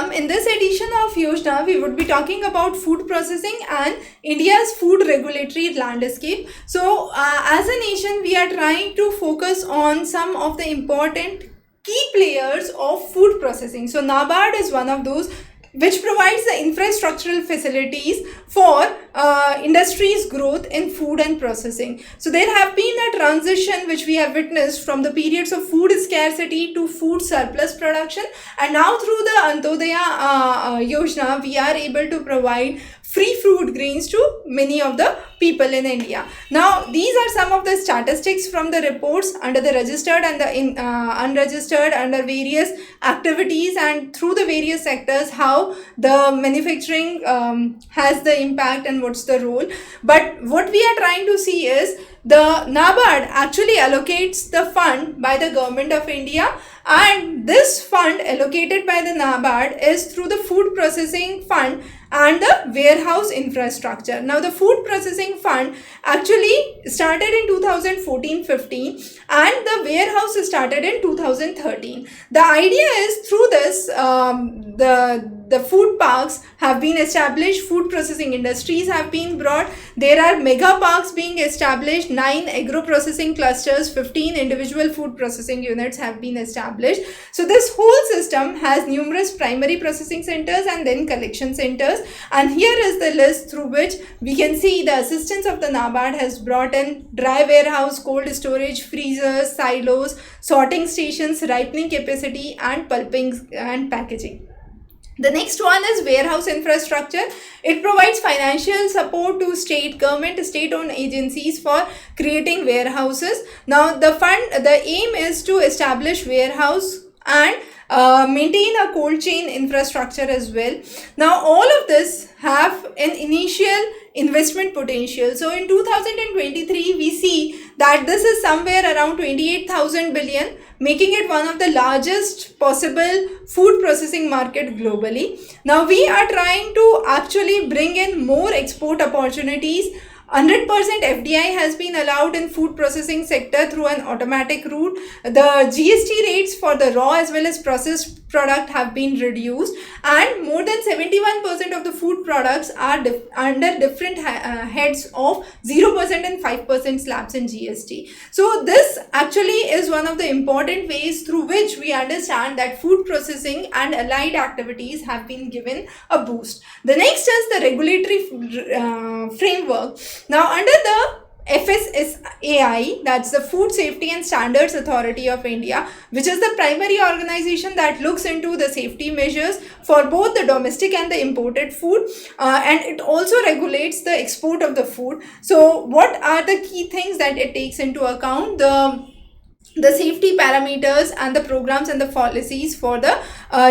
Welcome. In this edition of Yojna, we would be talking about food processing and India's food regulatory landscape. So, as a nation, we are trying to focus on some of the important key players of food processing. So, NABARD is one of those which provides the infrastructural facilities for industry's growth in food and processing. So there have been a transition which we have witnessed from the periods of food scarcity to food surplus production, and now through the Antyodaya Yojna we are able to provide free food grains to many of the people in India. Now these are some of the statistics from the reports under the registered and the unregistered under various activities and through the various sectors, how the manufacturing has the impact and what's the role. But what we are trying to see is the NABARD actually allocates the fund by the government of India, and this fund allocated by the NABARD is through the food processing fund and the warehouse infrastructure. Now the food processing fund actually started in 2014-15 and the warehouse started in 2013. The idea is through this the food parks have been established, food processing industries have been brought, there are mega parks being established, 9 agro processing clusters, 15 individual food processing units have been established. So this whole system has numerous primary processing centers and then collection centers, and here is the list through which we can see the assistance of the NABARD has brought in dry warehouse, cold storage, freezers, silos, sorting stations, ripening capacity and pulping and packaging. The next one is warehouse infrastructure. It provides financial support to state government, state-owned agencies for creating warehouses. Now the aim is to establish warehouse and maintain a cold chain infrastructure as well. Now all of this have an initial investment potential. So in 2023 we see that this is somewhere around 28,000 billion, making it one of the largest possible food processing market globally. Now we are trying to actually bring in more export opportunities. 100% FDI has been allowed in food processing sector through an automatic route. The GST rates for the raw as well as processed product have been reduced, and more than 71% of the food products are under different heads of 0% and 5% slabs in GST. So this actually is one of the important ways through which we understand that food processing and allied activities have been given a boost. The next is the regulatory framework. Now under the FSSAI, that's the Food Safety and Standards Authority of India, which is the primary organization that looks into the safety measures for both the domestic and the imported food, and it also regulates the export of the food. So what are the key things that it takes into account? The safety parameters and the programs and the policies for the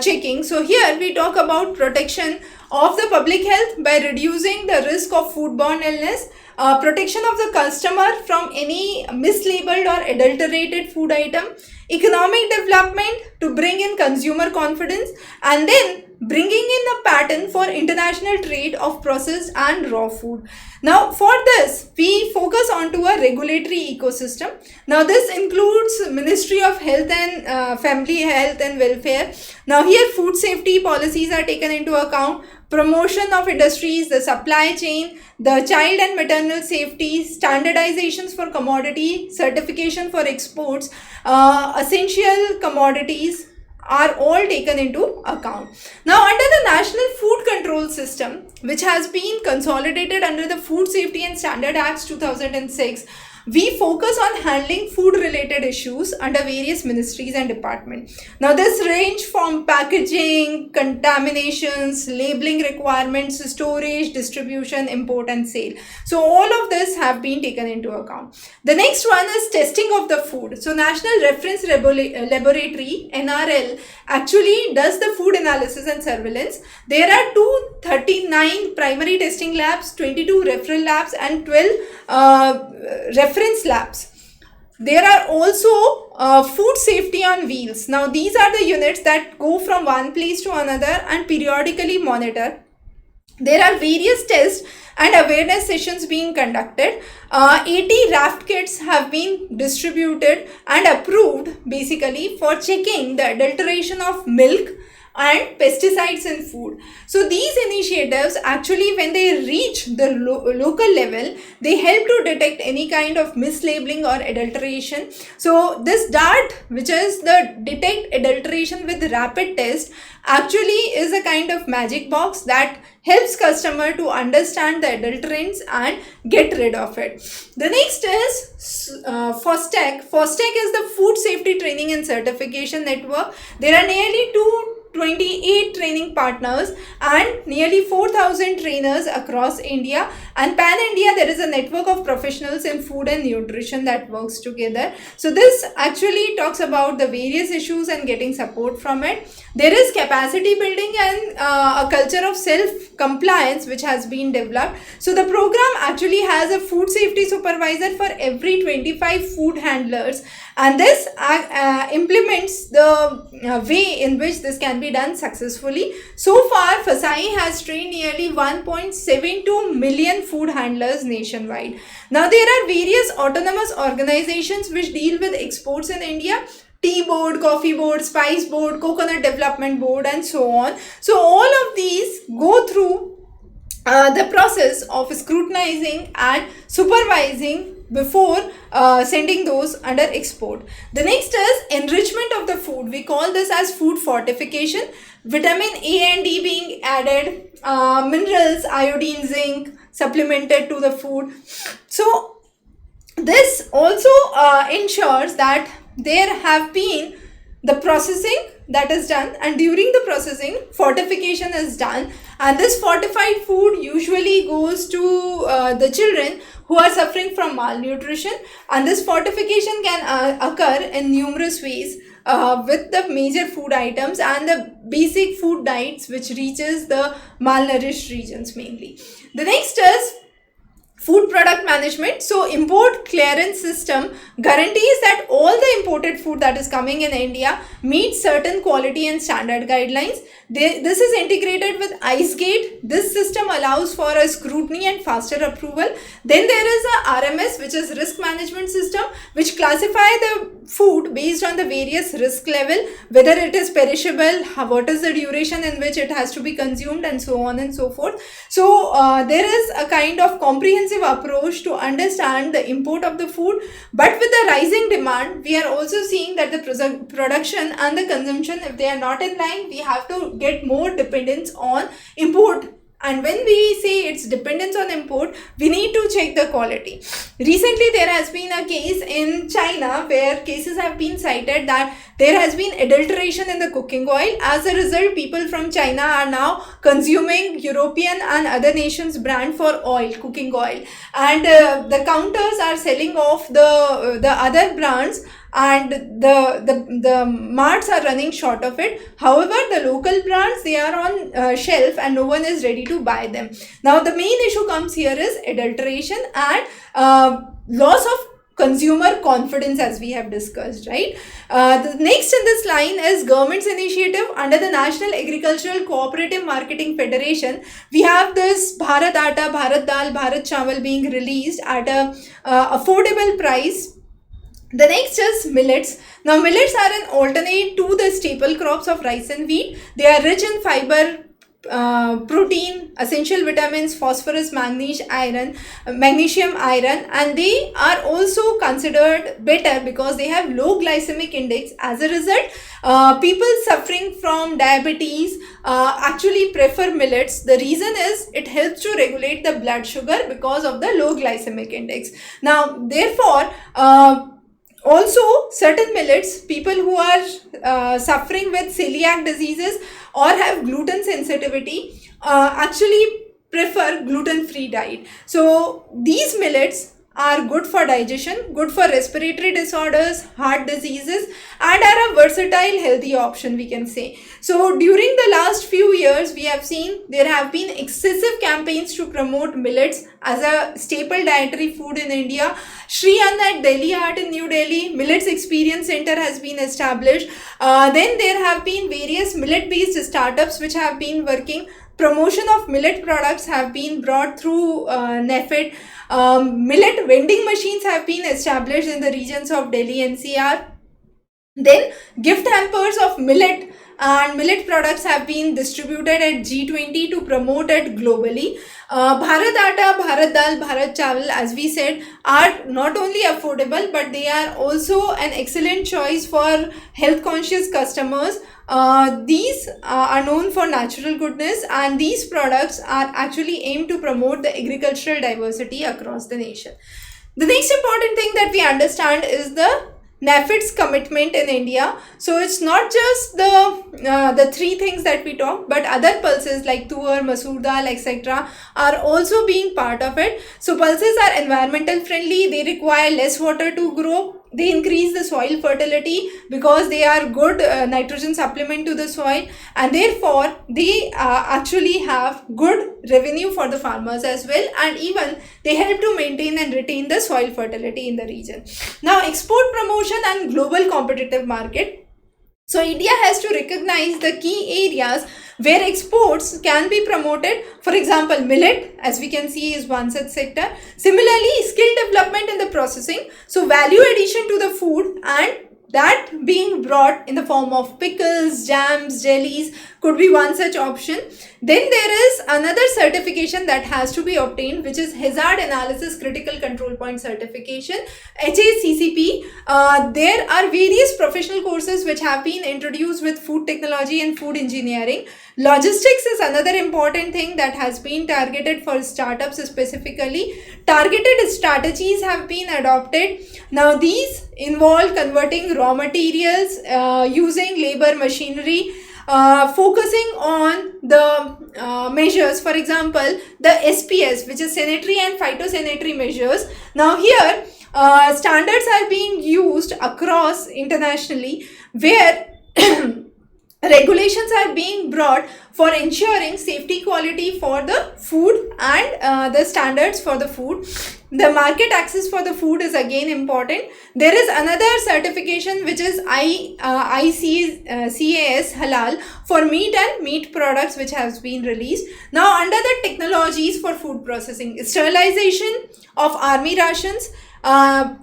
checking. So here we talk about protection of the public health by reducing the risk of foodborne illness, protection of the customer from any mislabeled or adulterated food item, economic development to bring in consumer confidence, and then bringing in a pattern for international trade of processed and raw food. Now for this we focus onto a regulatory ecosystem. Now this includes Ministry of Health and Family Health and Welfare. Now here food safety policies are taken into account, promotion of industries, the supply chain, the child and maternal safety, standardizations for commodity, certification for exports, essential commodities are all taken into account. Now under the National Food Control System, which has been consolidated under the Food Safety and Standard Acts 2006, we focus on handling food related issues under various ministries and departments. Now this range from packaging, contaminations, labeling requirements, storage, distribution, import and sale. So all of this have been taken into account. The next one is testing of the food. So National Reference Laboratory, NRL, actually does the food analysis and surveillance. There are 239 primary testing labs, 22 referral labs and 12 reference labs. There are also food safety on wheels. Now these are the units that go from one place to another and periodically monitor. There are various tests and awareness sessions being conducted. 80 raft kits have been distributed and approved basically for checking the adulteration of milk, and pesticides in food. So these initiatives actually, when they reach the local level, they help to detect any kind of mislabeling or adulteration. So this DART, which is the detect adulteration with rapid test, actually is a kind of magic box that helps customer to understand the adulterants and get rid of it. The next is FOSTEC. FOSTEC is the Food Safety Training and Certification Network. There are nearly 228 training partners and nearly 4,000 trainers across India, and pan India there is a network of professionals in food and nutrition that works together. So this actually talks about the various issues and getting support from it. There is capacity building and a culture of self compliance which has been developed. So the program actually has a food safety supervisor for every 25 food handlers, and this implements the way in which this can be done successfully. So far, FSSAI has trained nearly 1.72 million food handlers nationwide. Now, there are various autonomous organizations which deal with exports in India: Tea Board, Coffee Board, Spice Board, Coconut Development Board, and so on. So all of these go through the process of scrutinizing and supervising before sending those under export. The next is enrichment of the food. We call this as food fortification. Vitamin A and D being added, minerals, iodine, zinc supplemented to the food. So this also ensures that there have been the processing that is done, and during the processing fortification is done, and this fortified food usually goes to the children who are suffering from malnutrition, and this fortification can occur in numerous ways with the major food items and the basic food diets which reaches the malnourished regions mainly. The next is food product management. So import clearance system guarantees that all the imported food that is coming in India meets certain quality and standard guidelines. This is integrated with IceGate. This system allows for a scrutiny and faster approval. Then there is a RMS, which is risk management system, which classify the food based on the various risk level, whether it is perishable, what is the duration in which it has to be consumed, and so on and so forth. So there is a kind of comprehensive approach to understand the import of the food. But with the rising demand, we are also seeing that the production and the consumption, if they are not in line, we have to get more dependence on import. And when we say it's dependence on import, we need to check the quality. Recently, there has been a case in China where cases have been cited that there has been adulteration in the cooking oil. As a result, people from China are now consuming European and other nations' brand for oil, cooking oil. And the counters are selling off the other brands, and the marts are running short of it. However, the local brands, they are on shelf and no one is ready to buy them. Now, the main issue comes here is adulteration and loss of consumer confidence, as we have discussed, right? The next in this line is government's initiative under the National Agricultural Cooperative Marketing Federation. We have this Bharat Atta, Bharat Dal, Bharat Chawal being released at a affordable price. The next is millets. Now, millets are an alternate to the staple crops of rice and wheat. They are rich in fiber, protein, essential vitamins, phosphorus, magnesium, iron, and they are also considered better because they have low glycemic index. As a result, people suffering from diabetes actually prefer millets. The reason is it helps to regulate the blood sugar because of the low glycemic index. Now, therefore, also, certain millets, people who are suffering with celiac diseases or have gluten sensitivity actually prefer gluten-free diet. So, these millets are good for digestion, good for respiratory disorders, heart diseases, and are a versatile healthy option, we can say. So during the last few years, we have seen there have been excessive campaigns to promote millets as a staple dietary food in India. Sri Anna at Delhi Art in New Delhi, Millets Experience Center has been established. Then there have been various millet-based startups which have been working. Promotion of millet products have been brought through NAFED. Millet vending machines have been established in the regions of Delhi NCR. Then gift hampers of millet and millet products have been distributed at G20 to promote it globally. Bharat Atta, Bharat Dal, Bharat Chawal, as we said, are not only affordable but they are also an excellent choice for health conscious customers. These are known for natural goodness, and these products are actually aimed to promote the agricultural diversity across the nation. The next important thing that we understand is the NAFED's commitment in India. So it's not just the three things that we talk, but other pulses like tuar, masoor dal, etc. are also being part of it. So pulses are environmental friendly, they require less water to grow, they increase the soil fertility because they are good nitrogen supplement to the soil, and therefore they actually have good revenue for the farmers as well, and even they help to maintain and retain the soil fertility in the region. Now, export promotion and global competitive market. So India has to recognize the key areas where exports can be promoted. For example, millet, as we can see, is one such sector. Similarly, skill development in the processing. So value addition to the food, and that being brought in the form of pickles, jams, jellies could be one such option. Then there is another certification that has to be obtained, which is Hazard Analysis Critical Control Point Certification, HACCP. There are various professional courses which have been introduced with food technology and food engineering. Logistics is another important thing that has been targeted for startups specifically. Targeted strategies have been adopted. Now these involve converting raw materials, using labor machinery, focusing on the measures, for example, the SPS, which is sanitary and phytosanitary measures. Now here, standards are being used across internationally, where regulations are being brought for ensuring safety quality for the food and the standards for the food. The market access for the food is again important. There is another certification which is ICAS Halal for meat and meat products, which has been released. Now under the technologies for food processing, sterilization of army rations,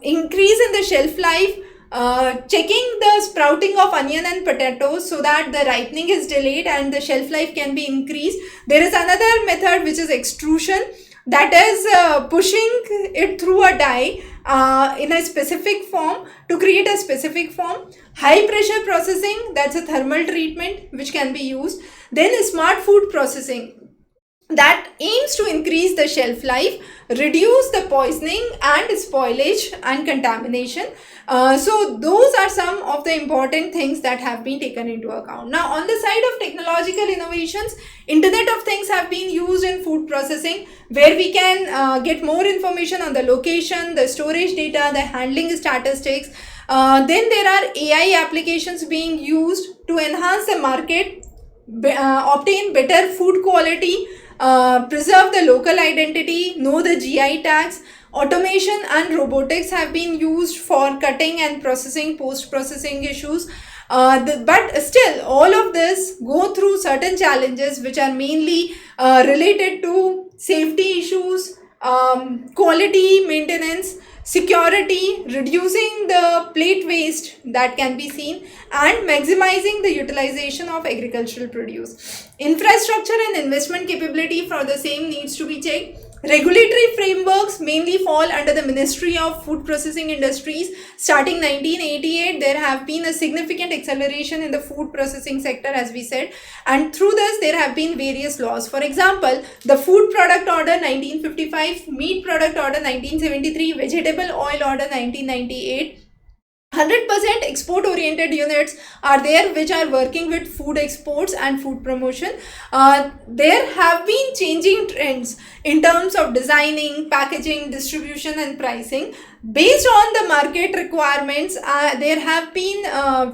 increase in the shelf life, checking the sprouting of onion and potatoes so that the ripening is delayed and the shelf life can be increased. There is another method which is extrusion, that is pushing it through a die in a specific form to create a specific form. High pressure processing, that's a thermal treatment which can be used. Then smart food processing, that aims to increase the shelf life, reduce the poisoning and spoilage and contamination. So those are some of the important things that have been taken into account. Now on the side of technological innovations, Internet of Things have been used in food processing, where we can get more information on the location, the storage data, the handling statistics. Then there are AI applications being used to enhance the market, obtain better food quality, preserve the local identity, know the GI tags. Automation and robotics have been used for cutting and processing, post-processing issues. But still, all of this go through certain challenges which are mainly related to safety issues, quality maintenance, security, reducing the plate waste that can be seen, and maximizing the utilization of agricultural produce. Infrastructure and investment capability for the same needs to be checked. Regulatory frameworks mainly fall under the Ministry of Food Processing Industries. Starting 1988, there have been a significant acceleration in the food processing sector, as we said, and through this there have been various laws. For example, the Food Product Order 1955, Meat Product Order 1973, Vegetable Oil Order 1998. 100% export oriented units are there which are working with food exports and food promotion. There have been changing trends in terms of designing, packaging, distribution and pricing. Based on the market requirements, there have been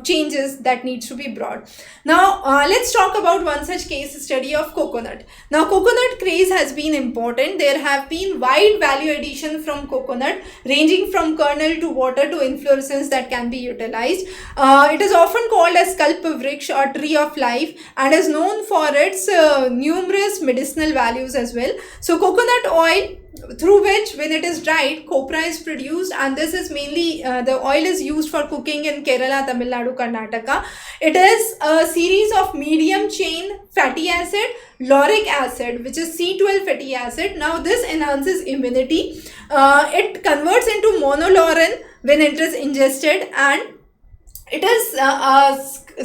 changes that needs to be brought. Now let's talk about one such case study of coconut. Now coconut craze has been important. There have been wide value addition from coconut, ranging from kernel to water to inflorescence that can be utilized. It is often called as Kalp Vriksha or tree of life, and is known for its numerous medicinal values as well. So coconut oil through which, when it is dried, copra is produced, and this is mainly the oil is used for cooking in Kerala, Tamil Nadu, Karnataka. It is a series of medium chain fatty acid, lauric acid, which is C12 fatty acid. Now this enhances immunity. It converts into monolaurin when it is ingested, and it is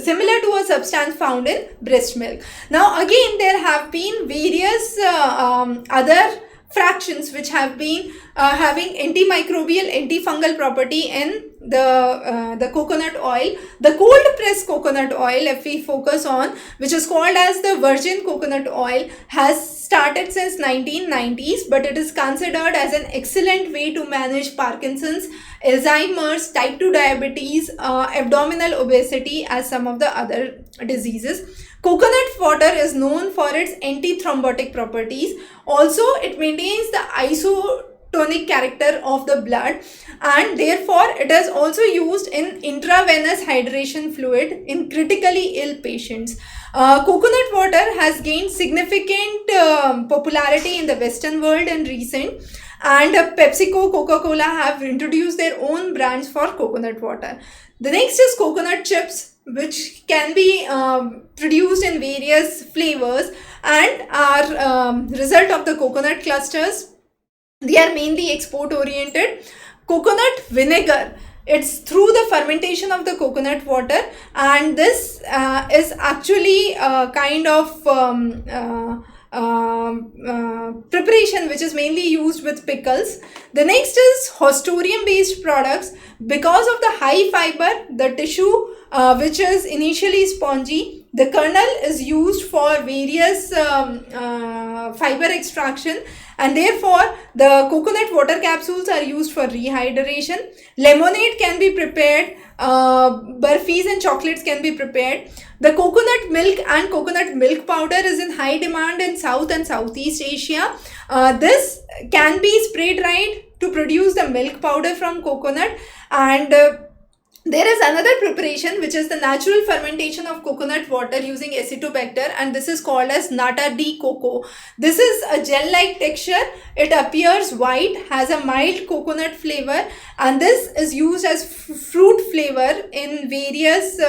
similar to a substance found in breast milk. Now again, there have been various other fractions which have been having antimicrobial, antifungal property in the coconut oil. The cold pressed coconut oil, if we focus on, which is called as the virgin coconut oil, has started since 1990s, but it is considered as an excellent way to manage Parkinson's, Alzheimer's, type 2 diabetes, abdominal obesity, as some of the other diseases. Coconut water is known for its antithrombotic properties. Also, it maintains the isotonic character of the blood, and therefore it is also used in intravenous hydration fluid in critically ill patients. Coconut water has gained significant popularity in the Western world in recent, and PepsiCo, Coca-Cola have introduced their own brands for coconut water. The next is coconut chips, which can be produced in various flavors and are result of the coconut clusters. They are mainly export oriented. Coconut vinegar, it's through the fermentation of the coconut water, and this is actually a kind of preparation which is mainly used with pickles. The next is Haustorium based products. Because of the high fiber, the tissue which is initially spongy, the kernel is used for various fiber extraction, and therefore the coconut water capsules are used for rehydration. Lemonade can be prepared, burfis and chocolates can be prepared. The coconut milk and coconut milk powder is in high demand in South and Southeast Asia. This can be spray dried to produce the milk powder from coconut, and there is another preparation which is the natural fermentation of coconut water using Acetobacter, and this is called as Nata de Coco. This is a gel-like texture. It appears white, has a mild coconut flavor, and this is used as fruit flavor in various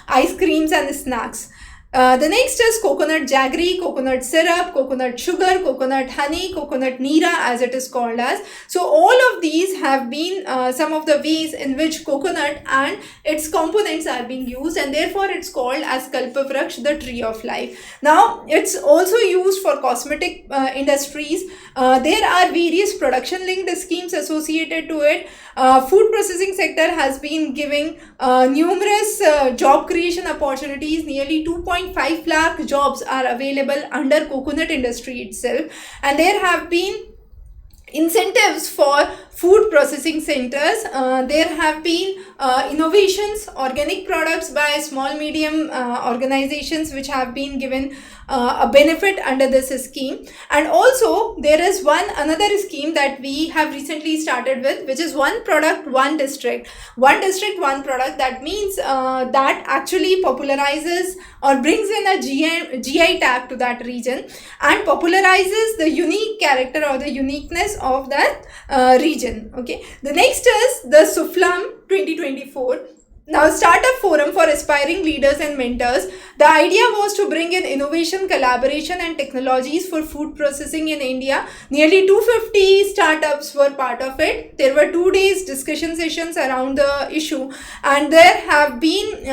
ice creams and snacks. The next is coconut jaggery, coconut syrup, coconut sugar, coconut honey, coconut neera, as it is called as. So all of these have been some of the ways in which coconut and its components are being used, and therefore it's called as Kalpavraksh, the tree of life. Now it's also used for cosmetic industries. There are various production linked schemes associated to it. Food processing sector has been giving numerous job creation opportunities. Nearly 2.5 lakh jobs are available under coconut industry itself, and there have been incentives for food processing centers. There have been innovations, organic products by small medium organizations which have been given a benefit under this scheme. And also there is another scheme that we have recently started with, which is one product, one district, one district, one product. That means that actually popularizes or brings in a GI tag to that region and popularizes the unique character or the uniqueness of that region. Okay, the next is the Suflam 2024. Now, Startup Forum for Aspiring Leaders and Mentors. The idea was to bring in innovation, collaboration and technologies for food processing in India. Nearly 250 startups were part of it. There were 2 days discussion sessions around the issue, and there have been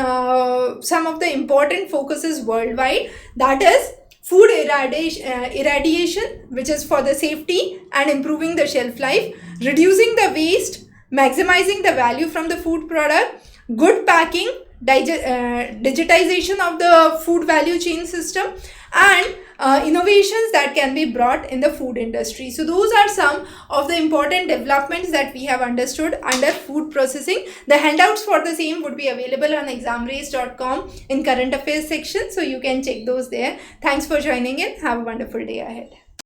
some of the important focuses worldwide. That is food irradiation, which is for the safety and improving the shelf life, reducing the waste, maximizing the value from the food product, good packing, digitization of the food value chain system, and innovations that can be brought in the food industry. So those are some of the important developments that we have understood under food processing. The handouts for the same would be available on examrace.com in current affairs section, so you can check those there. Thanks for joining in. Have a wonderful day ahead.